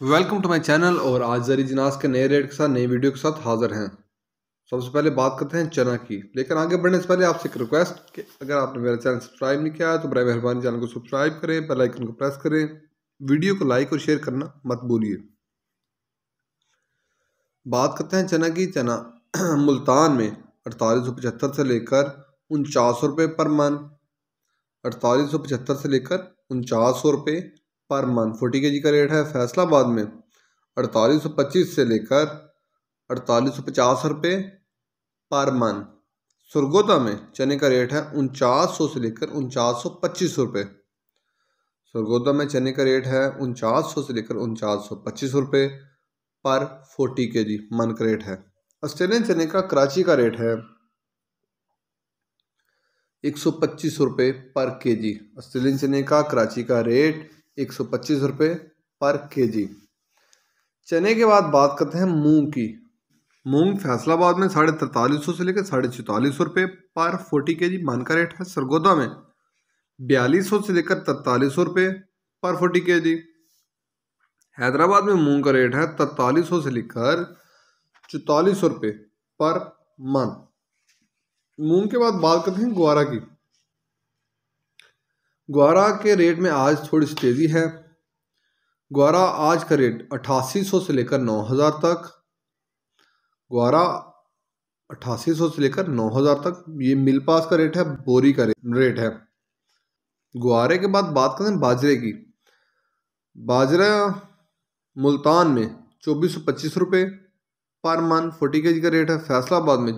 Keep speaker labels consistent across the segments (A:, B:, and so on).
A: Welcome to my channel. और आज जरी जिनास के नए रेट के साथ नई वीडियो के साथ हाजिर हैं। सबसे पहले बात करते हैं चना की। लेकिन आगे बढ़ने से पहले आपसे एक रिक्वेस्ट कि अगर आपने मेरा चैनल सब्सक्राइब नहीं किया है तो बड़ी मेहरबानी चैनल को सब्सक्राइब करें, बेल आइकन को प्रेस करें, वीडियो को लाइक और शेयर करना मत भूलिए। बात करते हैं चना की। चना मुल्तान में 4875 से लेकर 4900 रुपये पर मन, 4875 से लेकर 4900 रुपये पर मंथ 40 kg का रेट है। फैसलाबाद में 4825 से लेकर 4850 रुपये पर मन। सुरगोदा में चने का रेट है 4900 से लेकर 4925 रुपये। सुरगोदा में चने का रेट है 4900 से लेकर 4925 रुपये पर 40 kg मन का रेट है। ऑस्ट्रेलियन चने का कराची का रेट है 125 रुपये पर केजी। ऑस्ट्रेलियन चने का कराची का रेट 125 रुपये पर केजी। चने के बाद बात करते हैं मूंग की। मूंग फैसलाबाद में 4350 से लेकर 4450 पर 40 kg मन का रेट है। सरगोदा में 4200 से लेकर 4300 पर 40 kg। हैदराबाद में मूंग का रेट है 4300 से लेकर 4400 पर मन। मूंग के बाद बात करते हैं ग्वारा की। ग्वारा के रेट में आज थोड़ी सी तेज़ी है। ग्वारा आज का रेट 8800 से लेकर 9000 तक। ग्वारा 8800 से लेकर 9000 तक ये मिल पास का रेट है, बोरी का रेट है। ग्वारे के बाद बात करते हैं बाजरे की। बाजरा मुल्तान में 2425 रुपये पर मन 40 kg का रेट है। फैसलाबाद में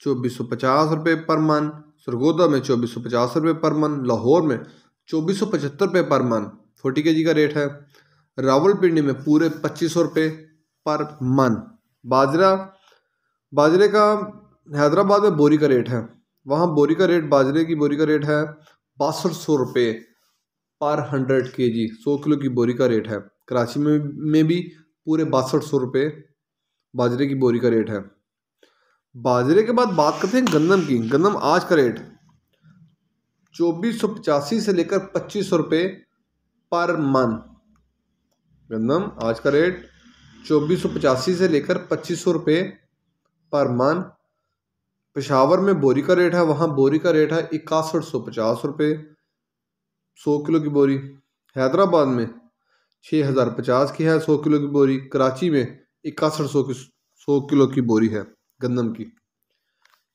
A: 2450 रुपये पर मन। सरगोदा में 2450 रुपये पर मन। लाहौर में 2475 रुपये पर मन 40 kg का रेट है। रावलपिंडी में पूरे 2500 रुपये पर मन। बाजरे का हैदराबाद में बोरी का रेट है, वहाँ बोरी का रेट बाजरे की बोरी का रेट है 6200 रुपये पर 100 kg। 100 किलो की बोरी का रेट है। कराची में भी पूरे 6200 रुपये बाजरे की बोरी का रेट है। बाजरे के बाद बात करते हैं गंदम की। गंदम आज का रेट 2485 से लेकर 2500 रुपये पर मन। गंदम आज का रेट 2485 से लेकर 2500 रुपये पर मन। पेशावर में बोरी का रेट है, वहाँ बोरी का रेट है 6150 रुपये 100 किलो की बोरी। हैदराबाद में 6050 की है 100 किलो की बोरी। कराची में 6100 की 100 किलो की बोरी है गंदम की।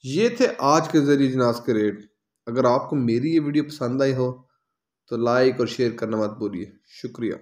A: ये थे आज के ज़रिए जिनास के रेट। अगर आपको मेरी ये वीडियो पसंद आई हो तो लाइक और शेयर करना मत भूलिए। शुक्रिया।